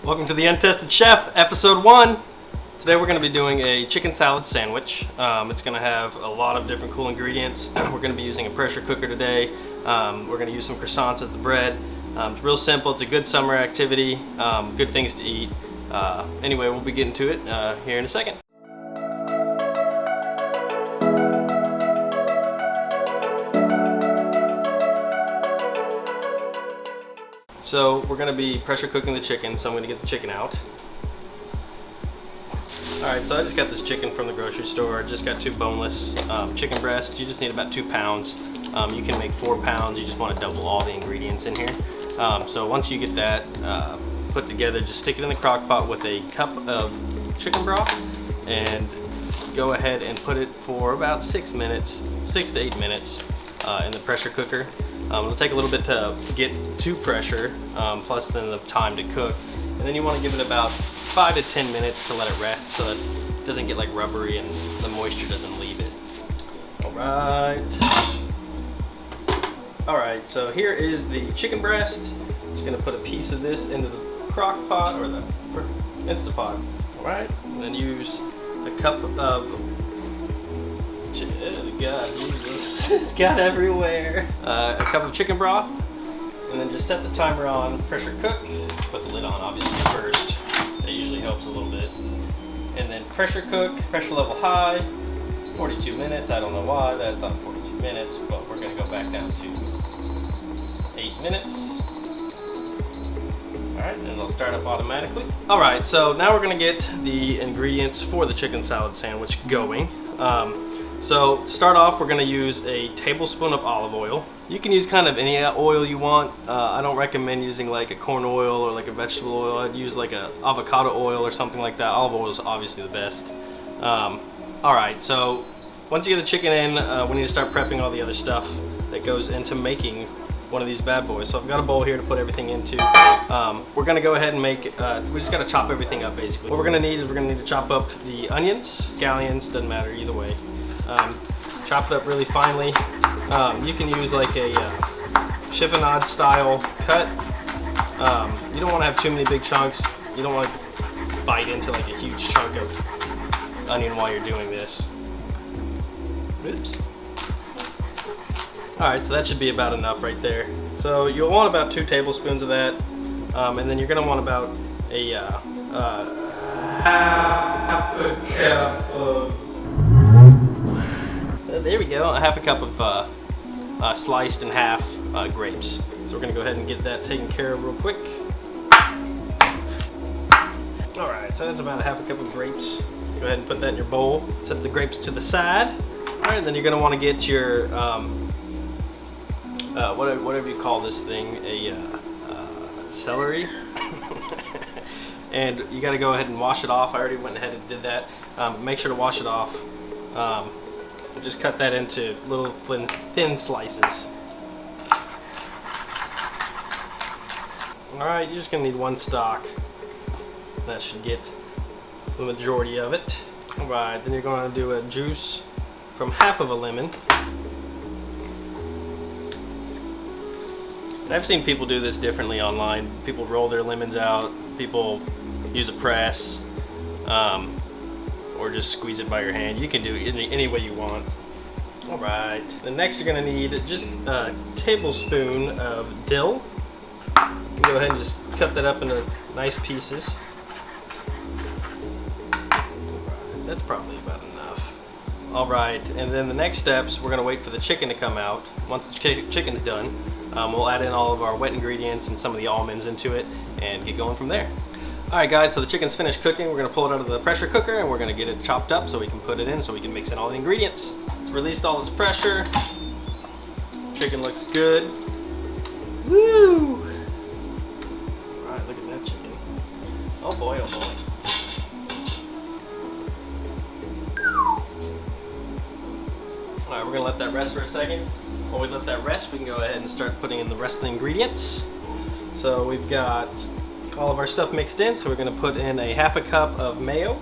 Welcome to the Untested Chef, episode 1. Today we're going to be doing a chicken salad sandwich. It's going to have a lot of different cool ingredients. We're going to be using a pressure cooker today. We're going to use some croissants as the bread. It's real simple. It's a good summer activity. Good things to eat. Anyway, we'll be getting to it here in a second. So we're going to be pressure cooking the chicken, so I'm going to get the chicken out. Alright, so I just got this chicken from the grocery store. Just got 2 boneless chicken breasts. You just need about 2 pounds. You can make 4 pounds. You just want to double all the ingredients in here. So once you get that put together, just stick it in the crock pot with a cup of chicken broth and go ahead and put it for about 6 to 8 minutes in the pressure cooker. It'll take a little bit to get to pressure, plus then the time to cook. And then you want to give it about 5 to 10 minutes to let it rest so that it doesn't get like rubbery and the moisture doesn't leave it. Alright, so here is the chicken breast. Just going to put a piece of this into the crock pot or the Instapot. Alright, and then use a cup of God, Jesus, it's got everywhere. A cup of chicken broth, and then just set the timer on pressure cook. Put the lid on obviously first. That usually helps a little bit. And then pressure cook, pressure level high, 42 minutes. I don't know why that's on 42 minutes, but we're gonna go back down to 8 minutes. All right, and it'll start up automatically. All right, so now we're gonna get the ingredients for the chicken salad sandwich going. So to start off, we're going to use a tablespoon of olive oil. You can use kind of any oil you want. I don't recommend using like a corn oil or like a vegetable oil. I'd use like a avocado oil or something like that. Olive oil is obviously the best. Alright, so once you get the chicken in, we need to start prepping all the other stuff that goes into making one of these bad boys. So I've got a bowl here to put everything into. We're going to go ahead and make, we just got to chop everything up basically. What we're going to need is we're going to need to chop up the onions, scallions, doesn't matter either way. Chop it up really finely. You can use like a chiffonade style cut. You don't want to have too many big chunks. You don't want to bite into like a huge chunk of onion while you're doing this. Oops. Alright, so that should be about enough right there. So you'll want about 2 tablespoons of that. And then you're going to want about a half a cup of there we go, a half a cup of sliced in half grapes. So we're going to go ahead and get that taken care of real quick. Alright, so that's about a half a cup of grapes. Go ahead and put that in your bowl. Set the grapes to the side. Alright, then you're going to want to get your, whatever you call this thing, a celery. And you got to go ahead and wash it off. I already went ahead and did that. Make sure to wash it off. Just cut that into little thin slices. Alright, you're just going to need 1 stalk. That should get the majority of it. Alright, then you're going to do a juice from half of a lemon. And I've seen people do this differently online. People roll their lemons out, people use a press. Or just squeeze it by your hand. You can do it any way you want. Alright, then next you're going to need just a tablespoon of dill. Go ahead and just cut that up into nice pieces. That's probably about enough. Alright, and then the next steps, we're going to wait for the chicken to come out. Once the chicken's done, we'll add in all of our wet ingredients and some of the almonds into it and get going from there. Alright guys, so the chicken's finished cooking. We're going to pull it out of the pressure cooker and we're going to get it chopped up so we can put it in so we can mix in all the ingredients. It's released all this pressure. Chicken looks good. Woo! Alright, look at that chicken. Oh boy, oh boy. Alright, we're going to let that rest for a second. While we let that rest, we can go ahead and start putting in the rest of the ingredients. So we've got all of our stuff mixed in, so we're going to put in a half a cup of mayo,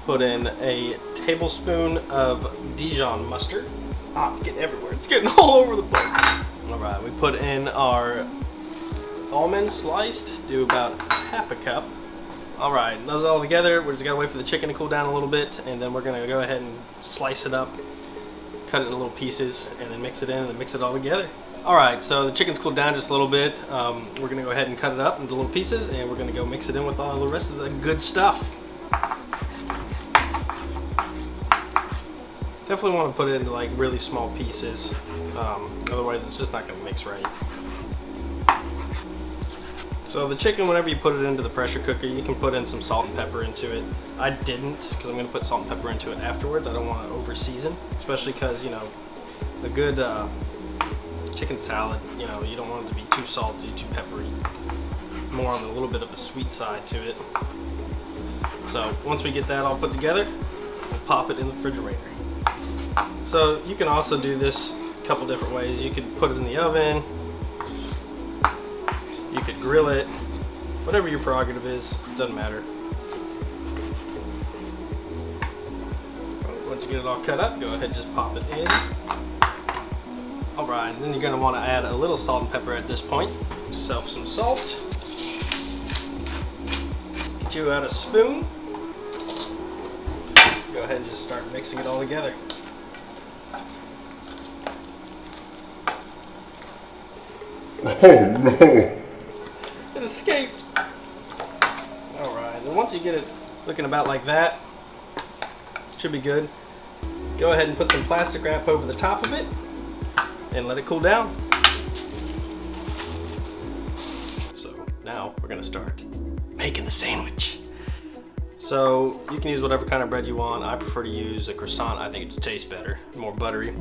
put in a tablespoon of Dijon mustard. Ah, it's getting everywhere. It's getting all over the place. All right, we put in our almonds sliced, do about half a cup. Alright, those all together, we're just gotta wait for the chicken to cool down a little bit, and then we're gonna go ahead and slice it up, cut it into little pieces, and then mix it in and then mix it all together. Alright, so the chicken's cooled down just a little bit. We're gonna go ahead and cut it up into little pieces, and we're gonna go mix it in with all the rest of the good stuff. Definitely want to put it into like really small pieces, otherwise it's just not gonna mix right. So the chicken, whenever you put it into the pressure cooker, you can put in some salt and pepper into it. I didn't, because I'm going to put salt and pepper into it afterwards. I don't want to over season, especially because, you know, a good chicken salad, you know, you don't want it to be too salty, too peppery. More on a little bit of a sweet side to it. So once we get that all put together, we'll pop it in the refrigerator. So you can also do this a couple different ways. You could put it in the oven. You could grill it, whatever your prerogative is, doesn't matter. Once you get it all cut up, go ahead and just pop it in. Alright, then you're going to want to add a little salt and pepper at this point. Get yourself some salt. Get you out a spoon. Go ahead and just start mixing it all together. Oh no! It escaped. Alright, and once you get it looking about like that, should be good. Go ahead and put some plastic wrap over the top of it and let it cool down. So now we're gonna start making the sandwich. So you can use whatever kind of bread you want. I prefer to use a croissant. I think it tastes better, more buttery.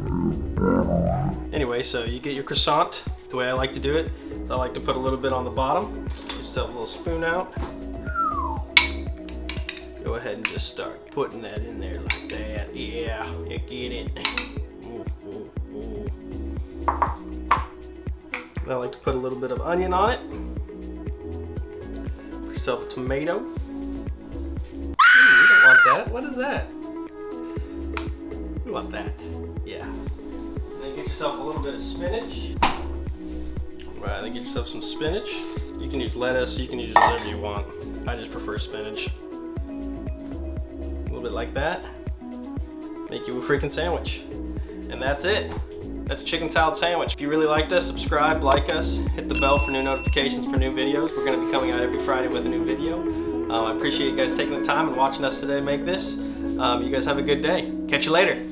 Anyway, so you get your croissant. The way I like to do it is I like to put a little bit on the bottom. Get yourself a little spoon out. Go ahead and just start putting that in there like that. Yeah, you get it. Ooh, ooh, ooh. I like to put a little bit of onion on it. Put yourself a tomato. Ooh, you don't want that. What is that? You want that? Yeah. And then get yourself a little bit of spinach. Right, then get yourself some spinach. You can use lettuce, you can use whatever you want. I just prefer spinach. A little bit like that. Make you a freaking sandwich. And that's it. That's a chicken salad sandwich. If you really liked us, subscribe, like us, hit the bell for new notifications for new videos. We're going to be coming out every Friday with a new video. I appreciate you guys taking the time and watching us today make this. You guys have a good day. Catch you later.